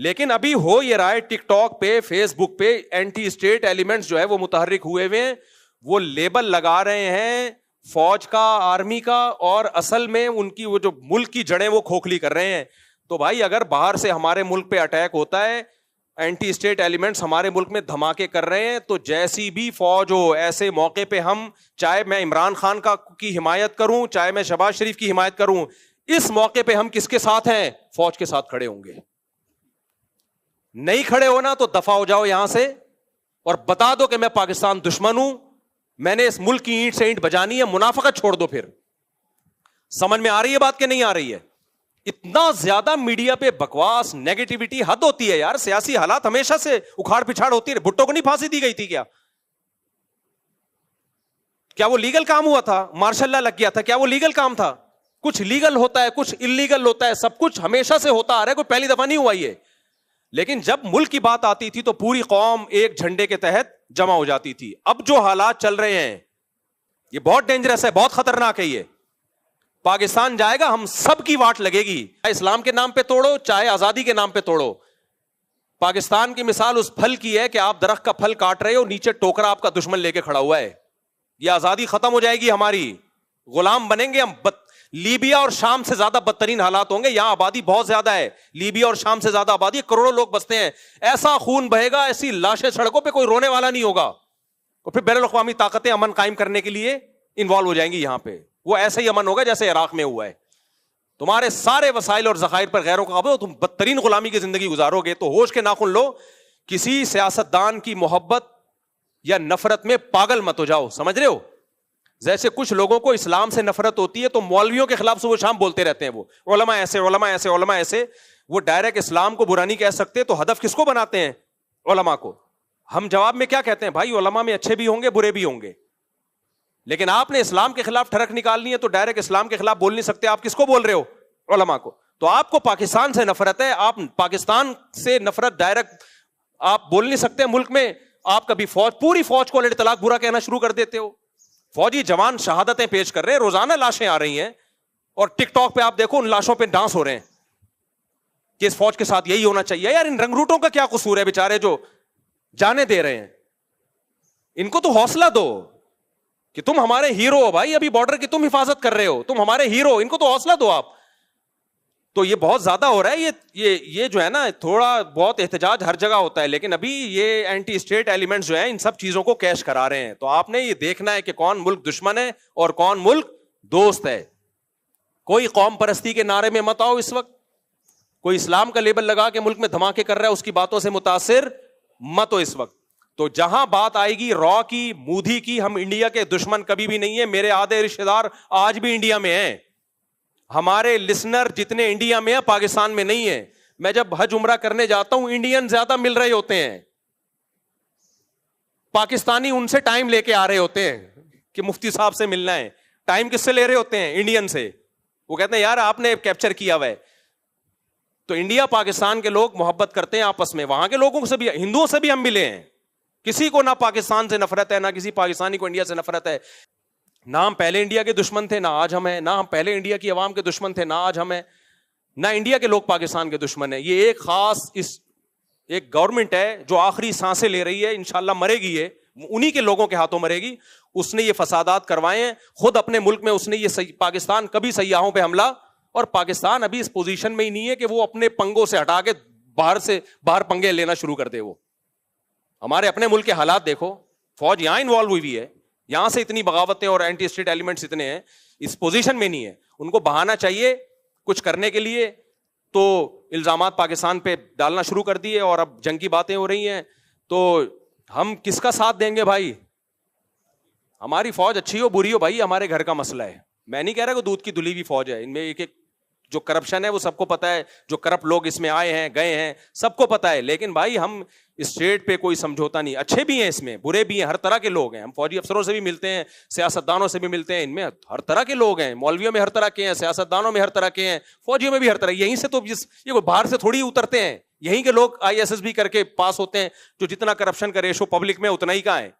لیکن ابھی ہو یہ رہا ہے ٹک ٹاک پہ, فیس بک پہ اینٹی اسٹیٹ ایلیمنٹس جو ہے وہ متحرک ہوئے ہوئے ہیں, وہ لیبل لگا رہے ہیں فوج کا, آرمی کا, اور اصل میں ان کی وہ جو ملک کی جڑیں وہ کھوکھلی کر رہے ہیں. تو بھائی اگر باہر سے ہمارے ملک پہ اٹیک ہوتا ہے, اینٹی اسٹیٹ ایلیمنٹس ہمارے ملک میں دھماکے کر رہے ہیں, تو جیسی بھی فوج ہو ایسے موقع پہ ہم, چاہے میں عمران خان کی حمایت کروں, چاہے میں شہباز شریف کی حمایت کروں, اس موقع پہ ہم کس کے ساتھ ہیں؟ فوج کے ساتھ کھڑے ہوں گے. نہیں کھڑے ہونا تو دفع ہو جاؤ یہاں سے اور بتا دو کہ میں پاکستان دشمن ہوں, میں نے اس ملک کی اینٹ سے اینٹ بجانی ہے, منافقت چھوڑ دو. پھر سمجھ میں آ رہی ہے بات کہ نہیں آ رہی ہے؟ اتنا زیادہ میڈیا پہ بکواس, نیگیٹیوٹی حد ہوتی ہے یار. سیاسی حالات ہمیشہ سے اکھاڑ پچھاڑ ہوتی ہے. بھٹو کو نہیں پھانسی دی گئی تھی کیا وہ لیگل کام ہوا تھا؟ مارشل لا لگ گیا تھا, کیا وہ لیگل کام تھا؟ کچھ لیگل ہوتا ہے, کچھ انلیگل ہوتا ہے, سب کچھ ہمیشہ سے ہوتا آ رہا ہے, کوئی پہلی دفعہ نہیں ہوا یہ. لیکن جب ملک کی بات آتی تھی تو پوری قوم ایک جھنڈے کے تحت جمع ہو جاتی تھی. اب جو حالات چل رہے ہیں یہ بہت ڈینجرس ہے, بہت خطرناک ہے. یہ پاکستان جائے گا, ہم سب کی واٹ لگے گی, چاہے اسلام کے نام پہ توڑو, چاہے آزادی کے نام پہ توڑو. پاکستان کی مثال اس پھل کی ہے کہ آپ درخت کا پھل کاٹ رہے ہو, نیچے ٹوکرا آپ کا دشمن لے کے کھڑا ہوا ہے. یہ آزادی ختم ہو جائے گی ہماری, غلام بنیں گے ہم. لیبیا اور شام سے زیادہ بدترین حالات ہوں گے. یہاں آبادی بہت زیادہ ہے, لیبیا اور شام سے زیادہ آبادی, کروڑوں لوگ بستے ہیں. ایسا خون بہے گا, ایسی لاشیں سڑکوں پہ, کوئی رونے والا نہیں ہوگا. اور پھر بین الاقوامی طاقتیں امن قائم کرنے کے لیے انوالو ہو جائیں گی یہاں پہ. وہ ایسے ہی امن ہوگا جیسے عراق میں ہوا ہے. تمہارے سارے وسائل اور ذخائر پر غیروں کا قبضہ, تم بدترین غلامی کی زندگی گزارو گے. تو ہوش کے ناخن لو, کسی سیاستدان کی محبت یا نفرت میں پاگل مت ہو جاؤ. سمجھ رہے ہو؟ جیسے کچھ لوگوں کو اسلام سے نفرت ہوتی ہے تو مولویوں کے خلاف صبح شام بولتے رہتے ہیں, وہ علماء ایسے, علماء ایسے, علماء ایسے. وہ ڈائریکٹ اسلام کو برا نہیں کہہ سکتے, تو ہدف کس کو بناتے ہیں؟ علماء کو. ہم جواب میں کیا کہتے ہیں؟ بھائی علماء میں اچھے بھی ہوں گے, برے بھی ہوں گے, لیکن آپ نے اسلام کے خلاف ٹھڑک نکالنی ہے تو ڈائریکٹ اسلام کے خلاف بول نہیں سکتے. آپ کس کو بول رہے ہو؟ علماء کو. تو آپ کو پاکستان سے نفرت ہے, آپ پاکستان سے نفرت ڈائریکٹ آپ بول نہیں سکتے. ملک میں آپ کبھی پوری فوج کو الٹ طلاق برا کہنا شروع کر دیتے ہو. فوجی جوان شہادتیں پیش کر رہے ہیں, روزانہ لاشیں آ رہی ہیں, اور ٹک ٹاک پہ آپ دیکھو ان لاشوں پہ ڈانس ہو رہے ہیں کہ اس فوج کے ساتھ یہی ہونا چاہیے. یار ان رنگروٹوں کا کیا قصور ہے بیچارے جو جانے دے رہے ہیں؟ ان کو تو حوصلہ دو کہ تم ہمارے ہیرو ہو بھائی, ابھی بارڈر کی تم حفاظت کر رہے ہو, تم ہمارے ہیرو, ان کو تو حوصلہ دو آپ. تو یہ بہت زیادہ ہو رہا ہے. یہ جو ہے نا, تھوڑا بہت احتجاج ہر جگہ ہوتا ہے, لیکن ابھی یہ اینٹی اسٹیٹ ایلیمنٹس جو ہیں ان سب چیزوں کو کیش کرا رہے ہیں. تو آپ نے یہ دیکھنا ہے کہ کون ملک دشمن ہے اور کون ملک دوست ہے. کوئی قوم پرستی کے نعرے میں مت آؤ اس وقت, کوئی اسلام کا لیبل لگا کے ملک میں دھماکے کر رہا ہے اس کی باتوں سے متاثر مت ہو اس وقت. تو جہاں بات آئے گی را کی, مودی کی, ہم انڈیا کے دشمن کبھی بھی نہیں ہے. میرے آدھے رشتے دار آج بھی انڈیا میں ہیں, ہمارے لسنر جتنے انڈیا میں ہیں پاکستان میں نہیں ہے. میں جب حج عمرہ کرنے جاتا ہوں انڈین زیادہ مل رہے ہوتے ہیں, پاکستانی ان سے ٹائم لے کے آ رہے ہوتے ہیں کہ مفتی صاحب سے ملنا ہے. ٹائم کس سے لے رہے ہوتے ہیں؟ انڈین سے. وہ کہتے ہیں یار آپ نے کیپچر کیا ہوا ہے. تو انڈیا پاکستان کے لوگ محبت کرتے ہیں آپس میں, وہاں کے لوگوں سے بھی, ہندوؤں سے بھی ہم ملے ہیں. کسی کو نہ پاکستان سے نفرت ہے, نہ کسی پاکستانی کو انڈیا سے نفرت ہے. نہ ہم پہلے انڈیا کے دشمن تھے, نہ آج ہم ہیں. نہ ہم پہلے انڈیا کی عوام کے دشمن تھے, نہ آج ہم ہیں. نہ انڈیا کے لوگ پاکستان کے دشمن ہیں. یہ ایک خاص ایک گورنمنٹ ہے جو آخری سانسیں لے رہی ہے, انشاءاللہ مرے گی, یہ انہی کے لوگوں کے ہاتھوں مرے گی. اس نے یہ فسادات کروائے ہیں خود اپنے ملک میں. اس نے یہ پاکستان کبھی سیاحوں پہ حملہ, اور پاکستان ابھی اس پوزیشن میں ہی نہیں ہے کہ وہ اپنے پنگوں سے ہٹا کے باہر پنگے لینا شروع کر دے. وہ ہمارے اپنے ملک کے حالات دیکھو, فوج یہاں انوالو ہوئی ہے, یہاں سے اتنی بغاوتیں اور اینٹی اسٹیٹ ایلیمنٹس اتنے ہیں, اس پوزیشن میں نہیں ہے. ان کو بہانا چاہیے کچھ کرنے کے لیے, تو الزامات پاکستان پہ ڈالنا شروع کر دیے, اور اب جنگ کی باتیں ہو رہی ہیں. تو ہم کس کا ساتھ دیں گے بھائی؟ ہماری فوج اچھی ہو بری ہو بھائی, ہمارے گھر کا مسئلہ ہے. میں نہیں کہہ رہا کہ دودھ کی دھلی ہوئی فوج ہے, ان میں ایک جو کرپشن ہے وہ سب کو پتا ہے, جو کرپٹ لوگ اس میں آئے ہیں گئے ہیں سب کو پتا ہے. لیکن بھائی ہم اسٹیٹ پہ کوئی سمجھوتا نہیں, اچھے بھی ہیں اس میں, برے بھی ہیں, ہر طرح کے لوگ ہیں. ہم فوجی افسروں سے بھی ملتے ہیں, سیاستدانوں سے بھی ملتے ہیں, ان میں ہر طرح کے لوگ ہیں. مولویوں میں ہر طرح کے ہیں, سیاستدانوں میں ہر طرح کے ہیں, فوجیوں میں بھی ہر طرح. یہیں سے تو یہ کوئی باہر سے تھوڑی اترتے ہیں, یہیں کے لوگ ISSB کر کے پاس ہوتے ہیں. جو جتنا کرپشن کا ریشو پبلک میں اتنا ہی کہاں ہے,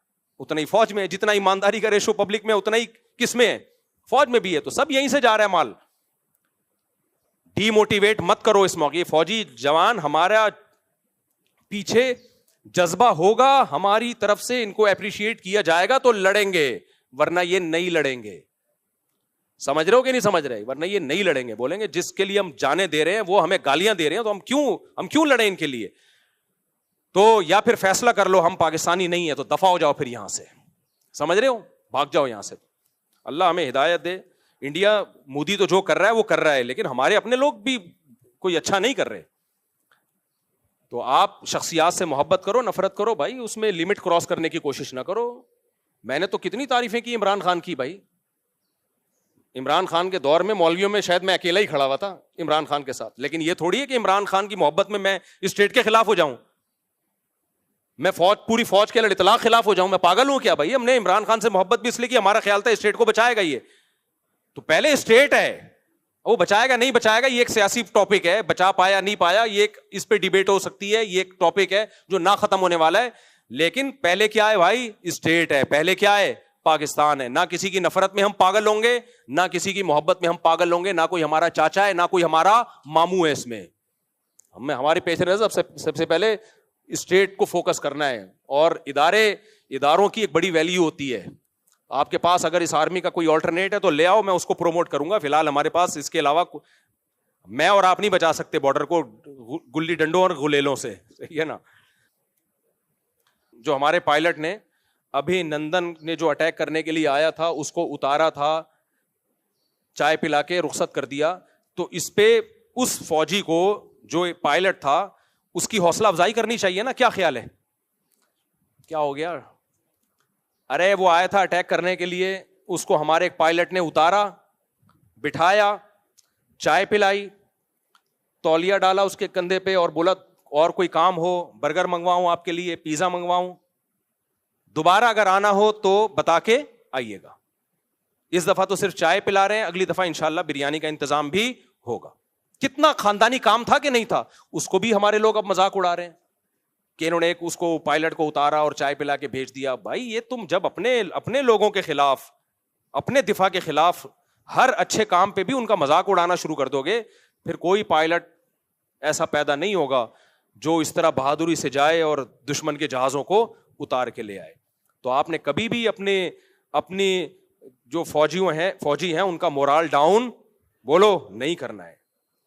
اتنا ہی فوج میں. جتنا ایمانداری کا ریشو پبلک میں اتنا ہی کس میں ہے, فوج میں بھی ہے. تو سب یہیں سے جا رہا ہے مال. ڈی موٹیویٹ مت کرو اس موقع. فوجی جوان ہمارا پیچھے جذبہ ہوگا ہماری طرف سے, ان کو اپریشیٹ کیا جائے گا تو لڑیں گے, ورنہ یہ نہیں لڑیں گے. سمجھ رہے ہو کہ نہیں سمجھ رہے؟ ورنہ یہ نہیں لڑیں گے, بولیں گے جس کے لیے ہم جانے دے رہے ہیں وہ ہمیں گالیاں دے رہے ہیں, تو ہم کیوں لڑیں ان کے لیے؟ تو یا پھر فیصلہ کر لو ہم پاکستانی نہیں ہیں تو دفع ہو جاؤ پھر یہاں سے. سمجھ رہے ہو؟ بھاگ جاؤ یہاں سے. اللہ ہمیں ہدایت دے. انڈیا, مودی تو جو کر رہا ہے وہ کر رہا ہے, لیکن ہمارے اپنے لوگ بھی کوئی اچھا نہیں کر رہے. تو آپ شخصیات سے محبت کرو, نفرت کرو بھائی, اس میں لمٹ کراس کرنے کی کوشش نہ کرو. میں نے تو کتنی تعریفیں کی عمران خان کی بھائی. عمران خان کے دور میں مولویوں میں شاید میں اکیلا ہی کھڑا ہوا تھا عمران خان کے ساتھ, لیکن یہ تھوڑی ہے کہ عمران خان کی محبت میں اسٹیٹ کے خلاف ہو جاؤں, میں پوری فوج کے اطلاق خلاف ہو جاؤں. میں پاگل ہوں کیا بھائی؟ ہم نے عمران خان سے محبت بھی اس لیے کی, ہمارا خیال تھا اسٹیٹ کو بچائے گا. یہ تو پہلے اسٹیٹ ہے, وہ بچائے گا نہیں بچائے گا یہ ایک سیاسی ٹاپک ہے, بچا پایا نہیں پایا یہ اس پہ ڈیبیٹ ہو سکتی ہے, یہ ایک ٹاپک ہے جو نہ ختم ہونے والا ہے. لیکن پہلے کیا ہے بھائی؟ اسٹیٹ ہے. پہلے کیا ہے؟ پاکستان ہے. نہ کسی کی نفرت میں ہم پاگل ہوں گے, نہ کسی کی محبت میں ہم پاگل ہوں گے, نہ کوئی ہمارا چاچا ہے, نہ کوئی ہمارا ماموں ہے. اس میں ہمارے پیش نظر سب سے پہلے اسٹیٹ کو فوکس کرنا ہے. اور اداروں کی ایک بڑی ویلیو ہوتی ہے. آپ کے پاس اگر اس آرمی کا کوئی آلٹرنیٹ ہے تو لے آؤ, میں اس کو پروموٹ کروں گا. فی الحال ہمارے پاس اس کے علاوہ میں اور آپ نہیں بچا سکتے بارڈر کو گلی ڈنڈوں اور غلیلوں سے, صحیح ہے نا. جو ہمارے پائلٹ نے ابھی نندن نے جو اٹیک کرنے کے لیے آیا تھا اس کو اتارا تھا, چائے پلا کے رخصت کر دیا, تو اس پہ اس فوجی کو جو پائلٹ تھا اس کی حوصلہ افزائی کرنی چاہیے نا. کیا خیال ہے؟ کیا ہو گیا؟ ارے وہ آیا تھا اٹیک کرنے کے لیے, اس کو ہمارے ایک پائلٹ نے اتارا, بٹھایا, چائے پلائی, تولیہ ڈالا اس کے کندھے پہ اور بولا اور کوئی کام ہو, برگر منگواؤں آپ کے لیے, پیزا منگواؤں, دوبارہ اگر آنا ہو تو بتا کے آئیے گا. اس دفعہ تو صرف چائے پلا رہے ہیں, اگلی دفعہ انشاءاللہ بریانی کا انتظام بھی ہوگا. کتنا خاندانی کام تھا کہ نہیں تھا؟ اس کو بھی ہمارے لوگ اب مذاق اڑا رہے ہیں کہ انہوں نے اس کو پائلٹ کو اتارا اور چائے پلا کے بھیج دیا. بھائی یہ تم جب اپنے لوگوں کے خلاف, اپنے دفاع کے خلاف ہر اچھے کام پہ بھی ان کا مذاق اڑانا شروع کر دو گے, پھر کوئی پائلٹ ایسا پیدا نہیں ہوگا جو اس طرح بہادری سے جائے اور دشمن کے جہازوں کو اتار کے لے آئے. تو آپ نے کبھی بھی اپنی جو فوجی ہیں ان کا مورال ڈاؤن بولو نہیں کرنا ہے.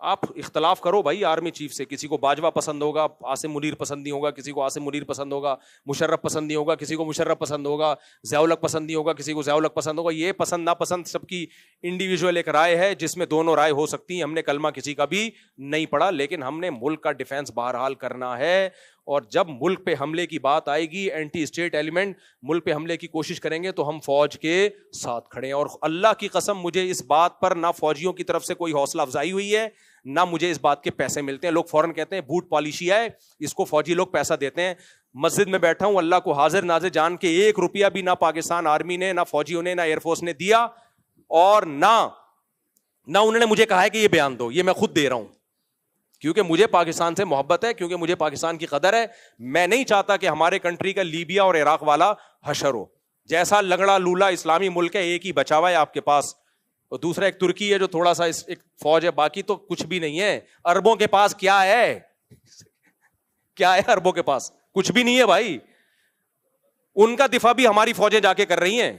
آپ اختلاف کرو بھائی آرمی چیف سے, کسی کو باجوہ پسند ہوگا, عاصم منیر پسند نہیں ہوگا, کسی کو عاصم منیر پسند ہوگا, مشرف پسند نہیں ہوگا, کسی کو مشرف پسند ہوگا, ضیاء الحق پسند نہیں ہوگا, کسی کو ضیاء الحق پسند ہوگا. یہ پسند ناپسند سب کی انڈیویجول ایک رائے ہے جس میں دونوں رائے ہو سکتی ہیں. ہم نے کلمہ کسی کا بھی نہیں پڑھا, لیکن ہم نے ملک کا ڈیفینس بہرحال کرنا ہے. اور جب ملک پہ حملے کی بات آئے گی, اینٹی اسٹیٹ ایلیمنٹ ملک پہ حملے کی کوشش کریں گے تو ہم فوج کے ساتھ کھڑے ہیں. اور اللہ کی قسم مجھے اس بات پر نہ فوجیوں کی طرف سے کوئی حوصلہ افزائی ہوئی ہے, نہ مجھے اس بات کے پیسے ملتے ہیں. لوگ فوراً کہتے ہیں بوٹ پالیشی ہے, اس کو فوجی لوگ پیسہ دیتے ہیں. مسجد میں بیٹھا ہوں, اللہ کو حاضر ناظر جان کے 1 روپیہ بھی نہ پاکستان آرمی نے, نہ فوجیوں نے, نہ ایئر فورس نے دیا, اور نہ انہوں نے مجھے کہا ہے کہ یہ بیان دو. یہ میں خود دے رہا ہوں کیونکہ مجھے پاکستان سے محبت ہے, کیونکہ مجھے پاکستان کی قدر ہے. میں نہیں چاہتا کہ ہمارے کنٹری کا لیبیا اور عراق والا حشر ہو. جیسا لنگڑا لولا اسلامی ملک ہے, ایک ہی بچا ہوا ہے آپ کے پاس, اور دوسرا ایک ترکی ہے جو تھوڑا سا ایک فوج ہے, باقی تو کچھ بھی نہیں ہے. اربوں کے پاس کیا ہے؟ کیا ہے اربوں کے پاس؟ کچھ بھی نہیں ہے بھائی. ان کا دفاع بھی ہماری فوجیں جا کے کر رہی ہیں,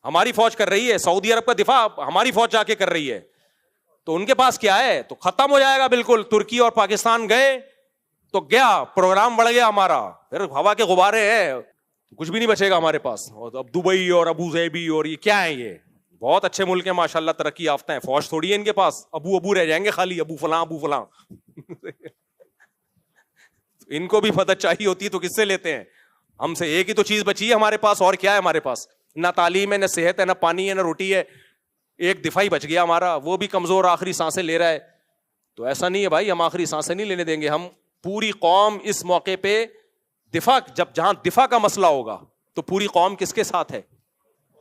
ہماری فوج کر رہی ہے. سعودی عرب کا دفاع ہماری فوج جا کے کر رہی ہے. تو ان کے پاس کیا ہے؟ تو ختم ہو جائے گا بالکل. ترکی اور پاکستان گئے تو گیا, پروگرام بڑھ گیا ہمارا, پھر ہوا کے غبارے ہیں, کچھ بھی نہیں بچے گا ہمارے پاس. اب دبئی اور ابو ظہبی اور یہ کیا ہے؟ یہ بہت اچھے ملک ہیں ماشاءاللہ, ترقی یافتہ ہیں, فوج تھوڑی ہے ان کے پاس. ابو رہ جائیں گے خالی, ابو فلاں ان کو بھی مدد چاہیے ہوتی ہے تو کس سے لیتے ہیں؟ ہم سے. ایک ہی تو چیز بچی ہے ہمارے پاس, اور کیا ہے ہمارے پاس؟ نہ تعلیم ہے, نہ صحت ہے, نہ پانی ہے, نہ روٹی ہے. ایک دفاعی بچ گیا ہمارا, وہ بھی کمزور آخری سانسیں لے رہا ہے. تو ایسا نہیں ہے بھائی, ہم آخری سانسیں نہیں لینے دیں گے. ہم پوری قوم اس موقع پہ دفاع, جہاں دفاع کا مسئلہ ہوگا تو پوری قوم کس کے ساتھ ہے؟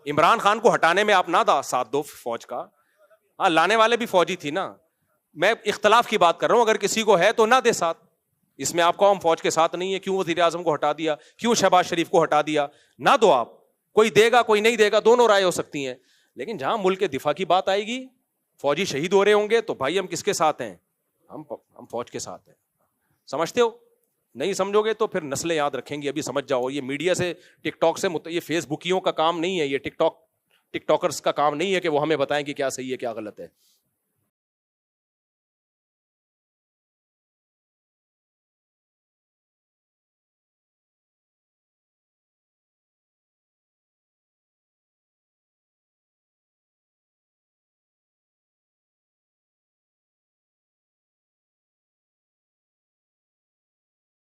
عمران خان کو ہٹانے میں آپ نہ ساتھ دو فوج کا, ہاں لانے والے بھی فوجی تھی نا. میں اختلاف کی بات کر رہا ہوں, اگر کسی کو ہے تو نہ دے ساتھ. اس میں آپ کو ہم فوج کے ساتھ نہیں ہے, کیوں وزیر اعظم کو ہٹا دیا, کیوں شہباز شریف کو ہٹا دیا, نہ دو آپ. کوئی دے گا کوئی نہیں دے گا, دونوں رائے ہو سکتی ہیں. لیکن جہاں ملک کے دفاع کی بات آئے گی, فوجی شہید ہو رہے ہوں گے, تو بھائی ہم کس کے ساتھ ہیں؟ ہم فوج کے ساتھ ہیں. سمجھتے ہو؟ نہیں سمجھو گے تو پھر نسلیں یاد رکھیں گی. ابھی سمجھ جاؤ, یہ میڈیا سے ٹک ٹاک سے یہ فیس بکیوں کا کام نہیں ہے, یہ ٹک ٹاکرز کا کام نہیں ہے کہ وہ ہمیں بتائیں کہ کیا صحیح ہے کیا غلط ہے.